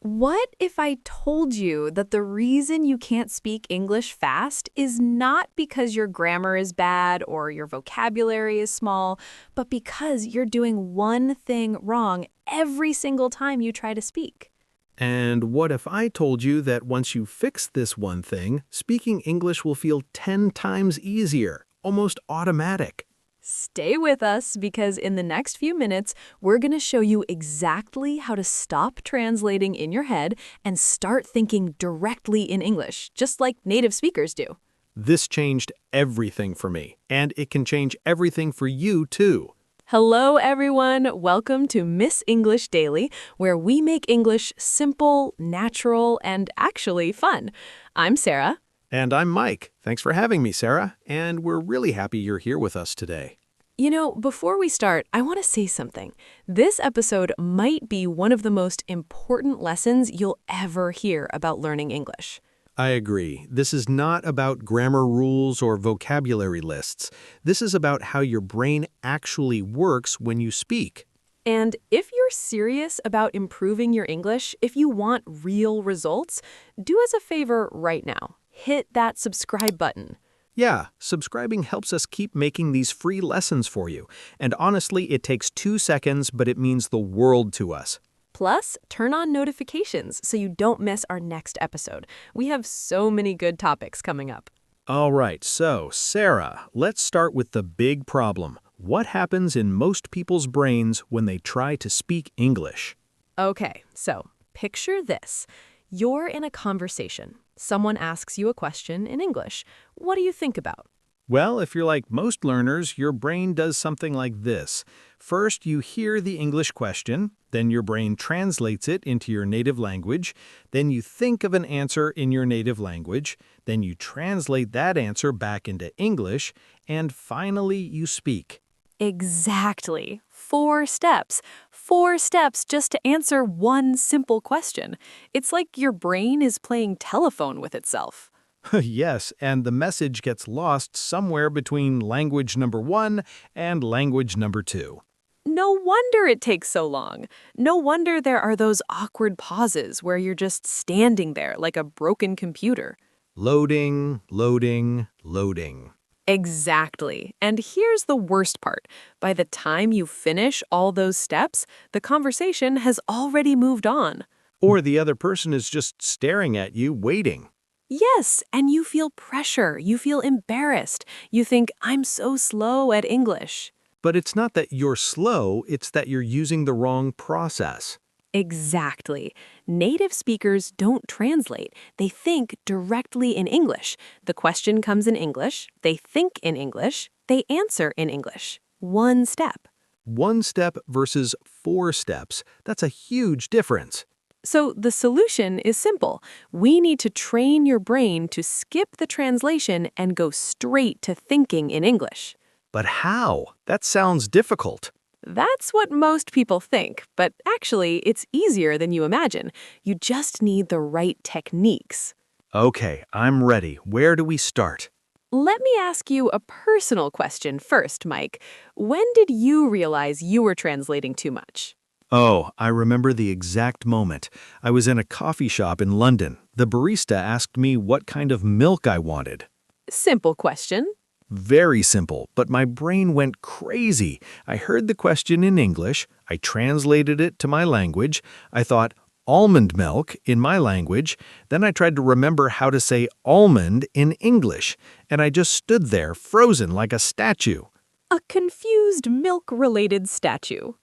What if I told you that the reason you can't speak English fast is not because your grammar is bad or your vocabulary is small, but because you're doing one thing wrong every single time you try to speak? And what if I told you that once you fix this one thing, speaking English will feel 10 times easier, almost automatic? Stay with us because in the next few minutes, we're going to show you exactly how to stop translating in your head and start thinking directly in English, just like native speakers do. This changed everything for me, and it can change everything for you too. Hello, everyone. Welcome to Miss English Daily, where we make English simple, natural, and actually fun. I'm Sarah. And I'm Mike. Thanks for having me, Sarah, and we're really happy you're here with us today. You know, before we start, I want to say something. This episode might be one of the most important lessons you'll ever hear about learning English. I agree. This is not about grammar rules or vocabulary lists. This is about how your brain actually works when you speak. And if you're serious about improving your English, if you want real results, do us a favor right now. Hit that subscribe button. Yeah, subscribing helps us keep making these free lessons for you. And honestly, it takes 2 seconds, but it means the world to us. Plus, turn on notifications so you don't miss our next episode. We have so many good topics coming up. All right, so Sarah, let's start with the big problem. What happens in most people's brains when they try to speak English? Okay, so picture this. You're in a conversation. Someone asks you a question in English. What do you think about? Well, if you're like most learners, your brain does something like this. First, you hear the English question, then your brain translates it into your native language, then you think of an answer in your native language, then you translate that answer back into English, and finally you speak. Exactly. 4 steps. 4 steps just to answer one simple question. It's like your brain is playing telephone with itself. Yes, and the message gets lost somewhere between language number 1 and language number 2. No wonder it takes so long. No wonder there are those awkward pauses where you're just standing there like a broken computer. Loading, loading, loading. Exactly. And here's the worst part. By the time you finish all those steps, the conversation has already moved on. Or the other person is just staring at you, waiting. Yes, and you feel pressure. You feel embarrassed. You think, I'm so slow at English. But it's not that you're slow, it's that you're using the wrong process. Exactly. Native speakers don't translate. They think directly in English. The question comes in English, they think in English, they answer in English. One step. 1 step versus 4 steps. That's a huge difference. So the solution is simple. We need to train your brain to skip the translation and go straight to thinking in English. But how? That sounds difficult. That's what most people think, but actually, it's easier than you imagine. You just need the right techniques. Okay, I'm ready. Where do we start? Let me ask you a personal question first, Mike. When did you realize you were translating too much? Oh, I remember the exact moment. I was in a coffee shop in London. The barista asked me what kind of milk I wanted. Simple question. Very simple, but my brain went crazy. I heard the question in English, I translated it to my language, I thought almond milk in my language, then I tried to remember how to say almond in English, and I just stood there frozen like a statue. A confused milk-related statue.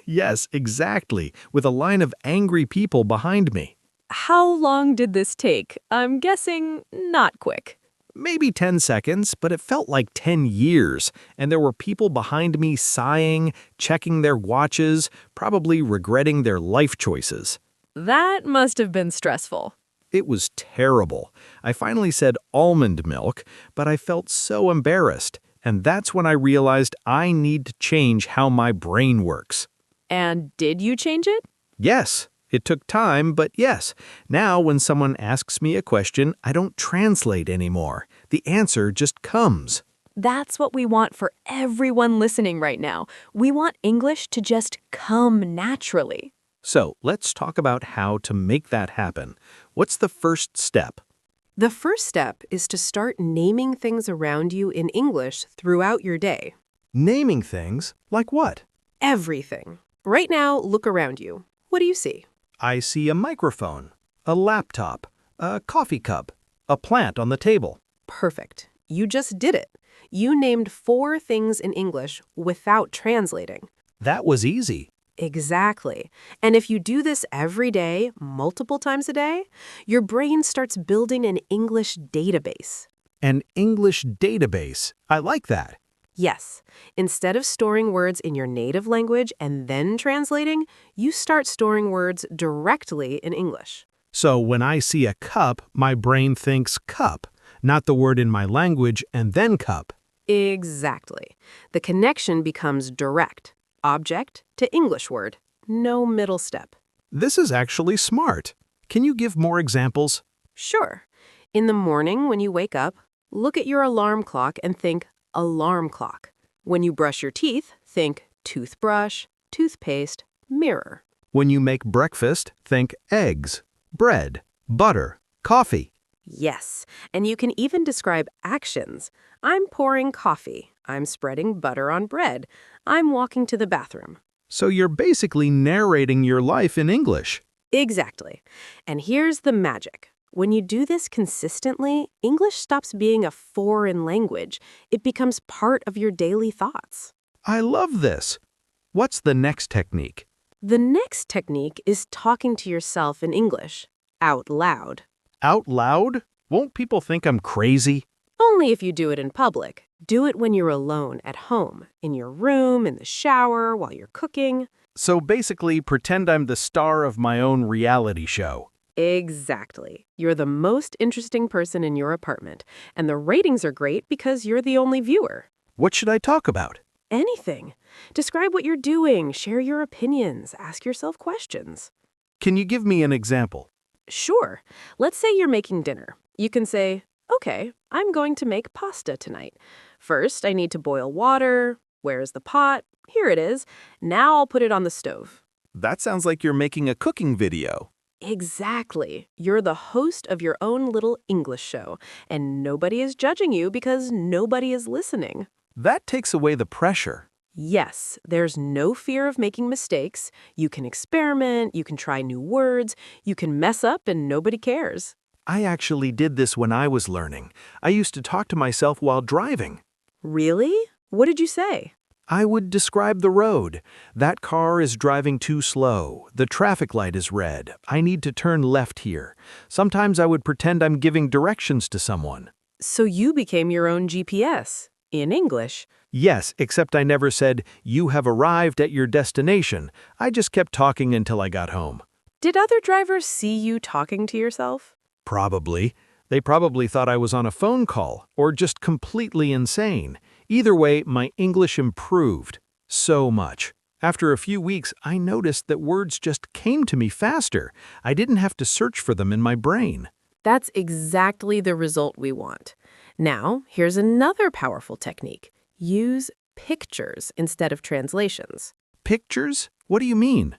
Yes, exactly, with a line of angry people behind me. How long did this take? I'm guessing not quick. Maybe 10 seconds, but it felt like 10 years, and there were people behind me sighing, checking their watches, probably regretting their life choices. That must have been stressful. It was terrible. I finally said almond milk, but I felt so embarrassed, and that's when I realized I need to change how my brain works. And did you change it? Yes. It took time, but yes. Now, when someone asks me a question, I don't translate anymore. The answer just comes. That's what we want for everyone listening right now. We want English to just come naturally. So let's talk about how to make that happen. What's the first step? The first step is to start naming things around you in English throughout your day. Naming things? Like what? Everything. Right now, look around you. What do you see? I see a microphone, a laptop, a coffee cup, a plant on the table. Perfect. You just did it. You named 4 things in English without translating. That was easy. Exactly. And if you do this every day, multiple times a day, your brain starts building an English database. An English database. I like that. Yes, instead of storing words in your native language and then translating, you start storing words directly in English. So when I see a cup, my brain thinks cup, not the word in my language and then cup. Exactly. The connection becomes direct. Object to English word. No middle step. This is actually smart. Can you give more examples? Sure. In the morning when you wake up, look at your alarm clock and think alarm clock. When you brush your teeth, think toothbrush, toothpaste, mirror. When you make breakfast, think eggs, bread, butter, coffee. Yes, and you can even describe actions. I'm pouring coffee. I'm spreading butter on bread. I'm walking to the bathroom. So you're basically narrating your life in English. Exactly. And here's the magic. When you do this consistently, English stops being a foreign language. It becomes part of your daily thoughts. I love this. What's the next technique? The next technique is talking to yourself in English, out loud. Out loud? Won't people think I'm crazy? Only if you do it in public. Do it when you're alone at home, in your room, in the shower, while you're cooking. So basically, pretend I'm the star of my own reality show. Exactly. You're the most interesting person in your apartment, and the ratings are great because you're the only viewer. What should I talk about? Anything. Describe what you're doing, share your opinions, ask yourself questions. Can you give me an example? Sure. Let's say you're making dinner. You can say, okay, I'm going to make pasta tonight. First, I need to boil water. Where is the pot? Here it is. Now I'll put it on the stove. That sounds like you're making a cooking video. Exactly. You're the host of your own little English show, and nobody is judging you because nobody is listening. That takes away the pressure. Yes, there's no fear of making mistakes. You can experiment, you can try new words, you can mess up and nobody cares. I actually did this when I was learning. I used to talk to myself while driving. Really? What did you say? I would describe the road. That car is driving too slow. The traffic light is red. I need to turn left here. Sometimes I would pretend I'm giving directions to someone. So you became your own GPS, in English. Yes, except I never said, "You have arrived at your destination." I just kept talking until I got home. Did other drivers see you talking to yourself? Probably. They probably thought I was on a phone call, or just completely insane. Either way, my English improved. So much. After a few weeks, I noticed that words just came to me faster. I didn't have to search for them in my brain. That's exactly the result we want. Now, here's another powerful technique. Use pictures instead of translations. Pictures? What do you mean?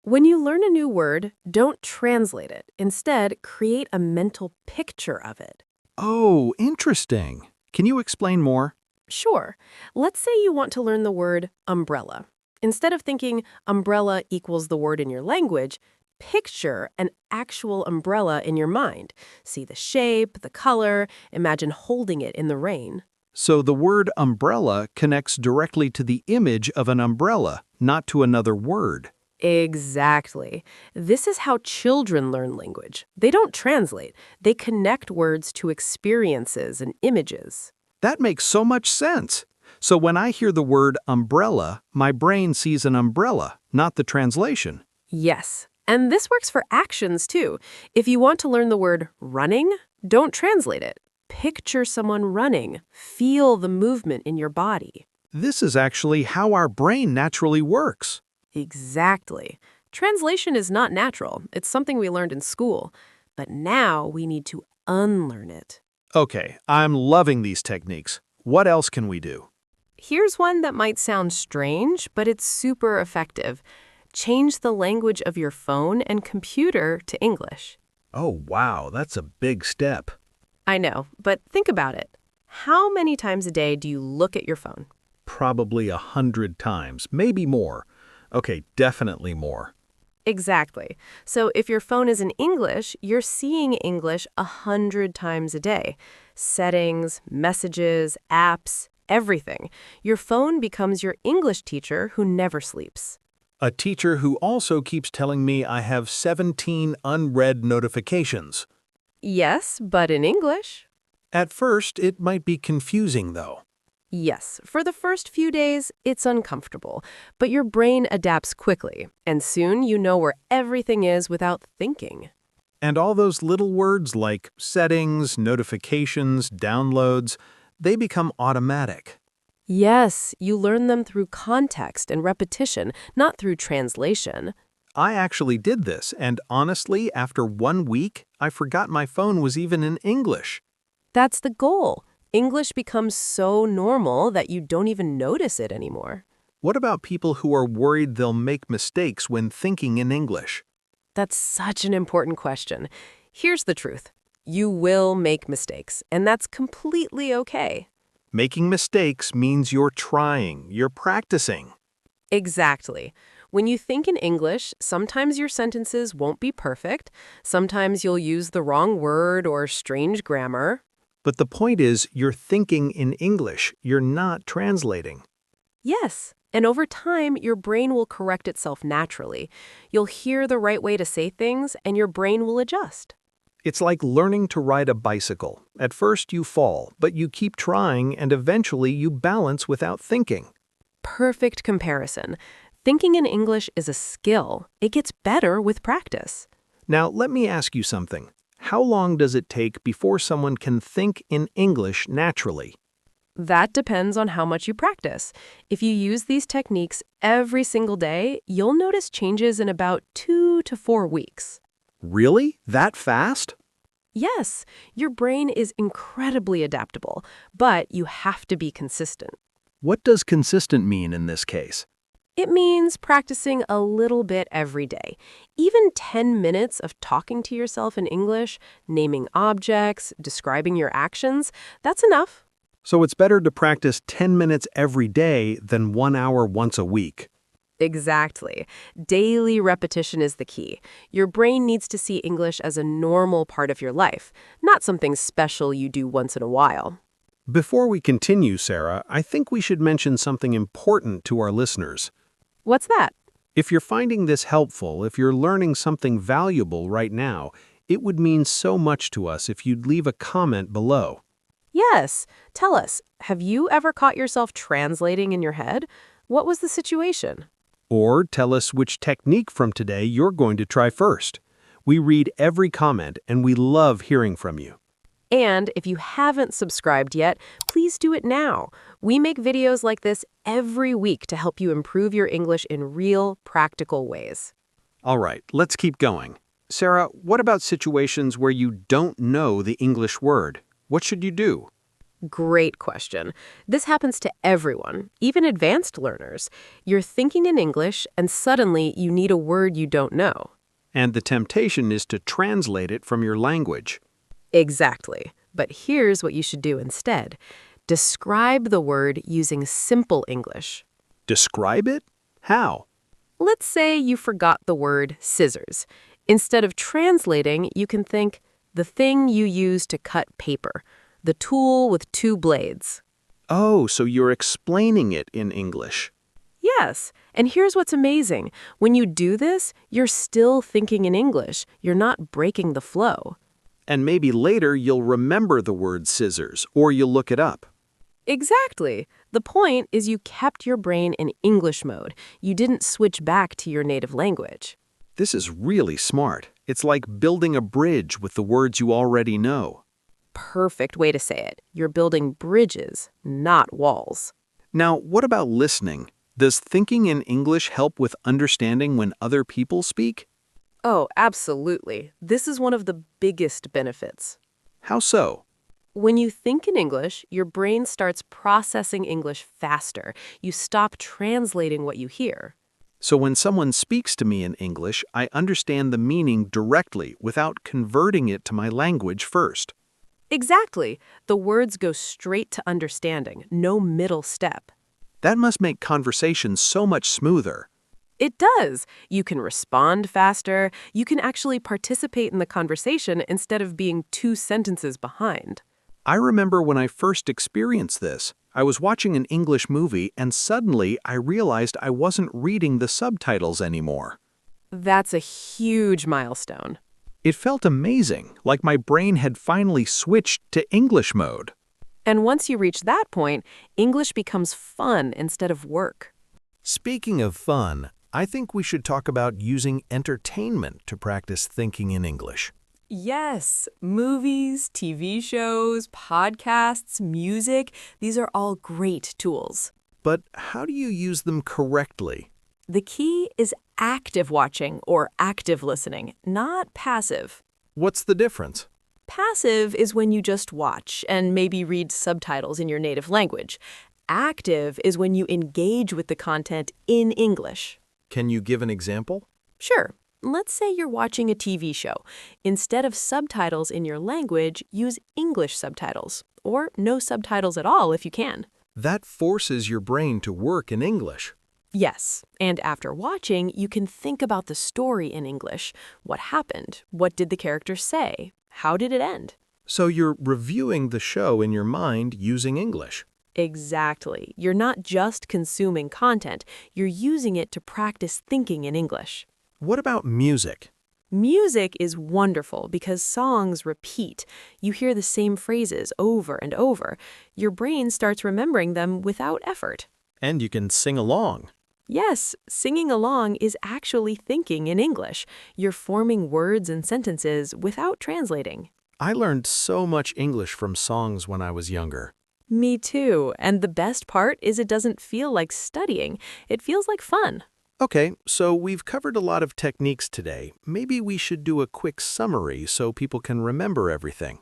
When you learn a new word, don't translate it. Instead, create a mental picture of it. Oh, interesting. Can you explain more? Sure. Let's say you want to learn the word umbrella. Instead of thinking umbrella equals the word in your language, picture an actual umbrella in your mind. See the shape, the color, imagine holding it in the rain. So the word umbrella connects directly to the image of an umbrella, not to another word. Exactly. This is how children learn language. They don't translate. They connect words to experiences and images. That makes so much sense. So when I hear the word umbrella, my brain sees an umbrella, not the translation. Yes. And this works for actions, too. If you want to learn the word running, don't translate it. Picture someone running. Feel the movement in your body. This is actually how our brain naturally works. Exactly. Translation is not natural. It's something we learned in school. But now we need to unlearn it. Okay, I'm loving these techniques. What else can we do? Here's one that might sound strange, but it's super effective. Change the language of your phone and computer to English. Oh, wow, that's a big step. I know, but think about it. How many times a day do you look at your phone? Probably 100 times, maybe more. Okay, definitely more. Exactly. So if your phone is in English, you're seeing English 100 times a day. Settings, messages, apps, everything. Your phone becomes your English teacher who never sleeps. A teacher who also keeps telling me I have 17 unread notifications. Yes, but in English. At first, it might be confusing, though. Yes, for the first few days, it's uncomfortable, but your brain adapts quickly, and soon you know where everything is without thinking. And all those little words like settings, notifications, downloads, they become automatic. Yes, you learn them through context and repetition, not through translation. I actually did this, and honestly, after 1 week, I forgot my phone was even in English. That's the goal. English becomes so normal that you don't even notice it anymore. What about people who are worried they'll make mistakes when thinking in English? That's such an important question. Here's the truth. You will make mistakes, and that's completely okay. Making mistakes means you're trying, you're practicing. Exactly. When you think in English, sometimes your sentences won't be perfect. Sometimes you'll use the wrong word or strange grammar. But the point is, you're thinking in English, you're not translating. Yes, and over time, your brain will correct itself naturally. You'll hear the right way to say things, and your brain will adjust. It's like learning to ride a bicycle. At first you fall, but you keep trying and eventually you balance without thinking. Perfect comparison. Thinking in English is a skill. It gets better with practice. Now, let me ask you something. How long does it take before someone can think in English naturally? That depends on how much you practice. If you use these techniques every single day, you'll notice changes in about 2 to 4 weeks. Really? That fast? Yes, your brain is incredibly adaptable, but you have to be consistent. What does consistent mean in this case? It means practicing a little bit every day. Even 10 minutes of talking to yourself in English, naming objects, describing your actions, that's enough. So it's better to practice 10 minutes every day than 1 hour once a week. Exactly. Daily repetition is the key. Your brain needs to see English as a normal part of your life, not something special you do once in a while. Before we continue, Sarah, I think we should mention something important to our listeners. What's that? If you're finding this helpful, if you're learning something valuable right now, it would mean so much to us if you'd leave a comment below. Yes. Tell us, have you ever caught yourself translating in your head? What was the situation? Or tell us which technique from today you're going to try first. We read every comment and we love hearing from you. And if you haven't subscribed yet, please do it now. We make videos like this every week to help you improve your English in real, practical ways. All right, let's keep going. Sarah, what about situations where you don't know the English word? What should you do? Great question. This happens to everyone, even advanced learners. You're thinking in English, and suddenly you need a word you don't know. And the temptation is to translate it from your language. Exactly. But here's what you should do instead. Describe the word using simple English. Describe it? How? Let's say you forgot the word scissors. Instead of translating, you can think, the thing you use to cut paper, the tool with 2 blades. Oh, so you're explaining it in English. Yes, and here's what's amazing. When you do this, you're still thinking in English. You're not breaking the flow. And maybe later you'll remember the word scissors, or you'll look it up. Exactly. The point is you kept your brain in English mode. You didn't switch back to your native language. This is really smart. It's like building a bridge with the words you already know. Perfect way to say it. You're building bridges, not walls. Now, what about listening? Does thinking in English help with understanding when other people speak? Oh, absolutely. This is one of the biggest benefits. How so? When you think in English, your brain starts processing English faster. You stop translating what you hear. So when someone speaks to me in English, I understand the meaning directly without converting it to my language first. Exactly. The words go straight to understanding, no middle step. That must make conversations so much smoother. It does. You can respond faster. You can actually participate in the conversation instead of being two sentences behind. I remember when I first experienced this. I was watching an English movie and suddenly I realized I wasn't reading the subtitles anymore. That's a huge milestone. It felt amazing, like my brain had finally switched to English mode. And once you reach that point, English becomes fun instead of work. Speaking of fun, I think we should talk about using entertainment to practice thinking in English. Yes, movies, TV shows, podcasts, music, these are all great tools. But how do you use them correctly? The key is active watching or active listening, not passive. What's the difference? Passive is when you just watch and maybe read subtitles in your native language. Active is when you engage with the content in English. Can you give an example? Sure. Let's say you're watching a TV show. Instead of subtitles in your language, use English subtitles, or no subtitles at all if you can. That forces your brain to work in English. Yes, and after watching, you can think about the story in English. What happened? What did the character say? How did it end? So you're reviewing the show in your mind using English. Exactly. You're not just consuming content, you're using it to practice thinking in English. What about music? Music is wonderful because songs repeat. You hear the same phrases over and over. Your brain starts remembering them without effort. And you can sing along. Yes, singing along is actually thinking in English. You're forming words and sentences without translating. I learned so much English from songs when I was younger. Me too. And the best part is it doesn't feel like studying. It feels like fun. Okay, so we've covered a lot of techniques today. Maybe we should do a quick summary so people can remember everything.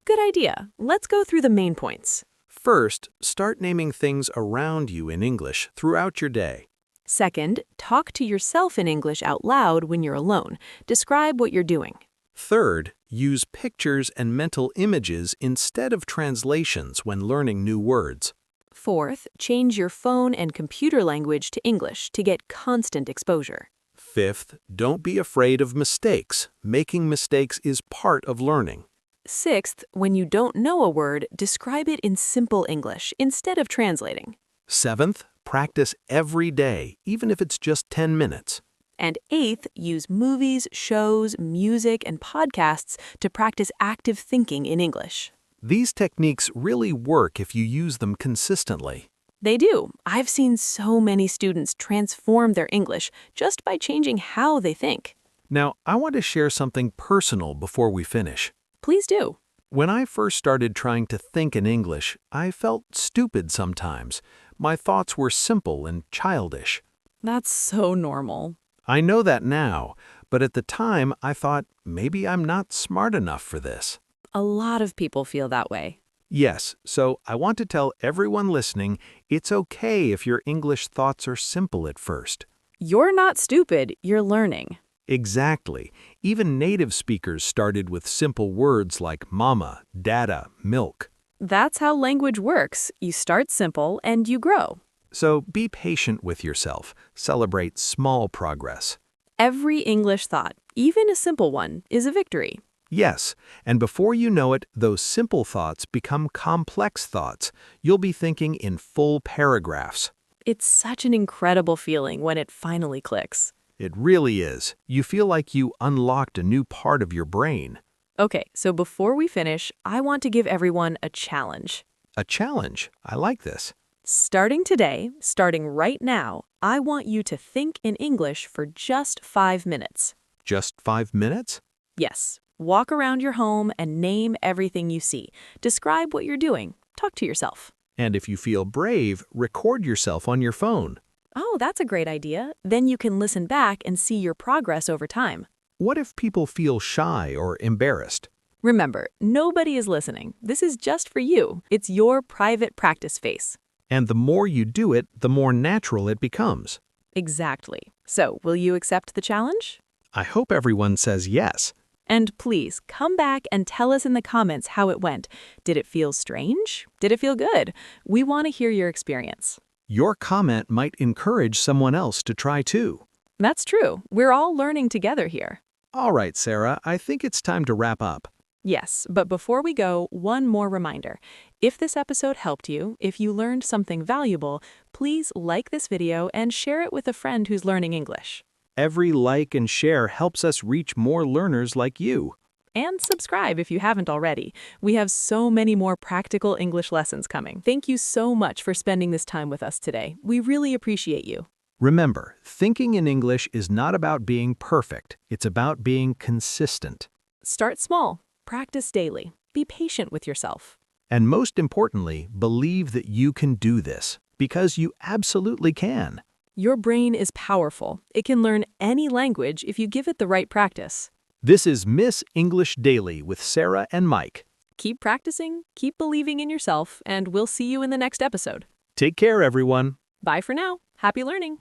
Good idea. Let's go through the main points. First, start naming things around you in English throughout your day. Second, talk to yourself in English out loud when you're alone. Describe what you're doing. Third, use pictures and mental images instead of translations when learning new words. Fourth, change your phone and computer language to English to get constant exposure. Fifth, don't be afraid of mistakes. Making mistakes is part of learning. Sixth, when you don't know a word, describe it in simple English instead of translating. Seventh, practice every day, even if it's just 10 minutes. And eighth, use movies, shows, music, and podcasts to practice active thinking in English. These techniques really work if you use them consistently. They do. I've seen so many students transform their English just by changing how they think. Now, I want to share something personal before we finish. Please do. When I first started trying to think in English, I felt stupid sometimes. My thoughts were simple and childish. That's so normal. I know that now, but at the time I thought maybe I'm not smart enough for this. A lot of people feel that way. Yes, so I want to tell everyone listening, it's okay if your English thoughts are simple at first. You're not stupid, you're learning. Exactly. Even native speakers started with simple words like mama, dada, milk. That's how language works. You start simple and you grow. So be patient with yourself. Celebrate small progress. Every English thought, even a simple one, is a victory. Yes, and before you know it, those simple thoughts become complex thoughts. You'll be thinking in full paragraphs. It's such an incredible feeling when it finally clicks. It really is. You feel like you unlocked a new part of your brain. Okay, so before we finish, I want to give everyone a challenge. A challenge. I like this. Starting today, starting right now, I want you to think in English for just 5 minutes. Just 5 minutes? Yes. Walk around your home and name everything you see. Describe what you're doing. Talk to yourself. And if you feel brave, record yourself on your phone. Oh, that's a great idea. Then you can listen back and see your progress over time. What if people feel shy or embarrassed? Remember, nobody is listening. This is just for you. It's your private practice space. And the more you do it, the more natural it becomes. Exactly. So, will you accept the challenge? I hope everyone says yes. And please, come back and tell us in the comments how it went. Did it feel strange? Did it feel good? We want to hear your experience. Your comment might encourage someone else to try too. That's true. We're all learning together here. All right, Sarah, I think it's time to wrap up. Yes, but before we go, one more reminder. If this episode helped you, if you learned something valuable, please like this video and share it with a friend who's learning English. Every like and share helps us reach more learners like you. And subscribe if you haven't already. We have so many more practical English lessons coming. Thank you so much for spending this time with us today. We really appreciate you. Remember, thinking in English is not about being perfect. It's about being consistent. Start small. Practice daily. Be patient with yourself. And most importantly, believe that you can do this, because you absolutely can. Your brain is powerful. It can learn any language if you give it the right practice. This is Miss English Daily with Sarah and Mike. Keep practicing, keep believing in yourself, and we'll see you in the next episode. Take care, everyone. Bye for now. Happy learning.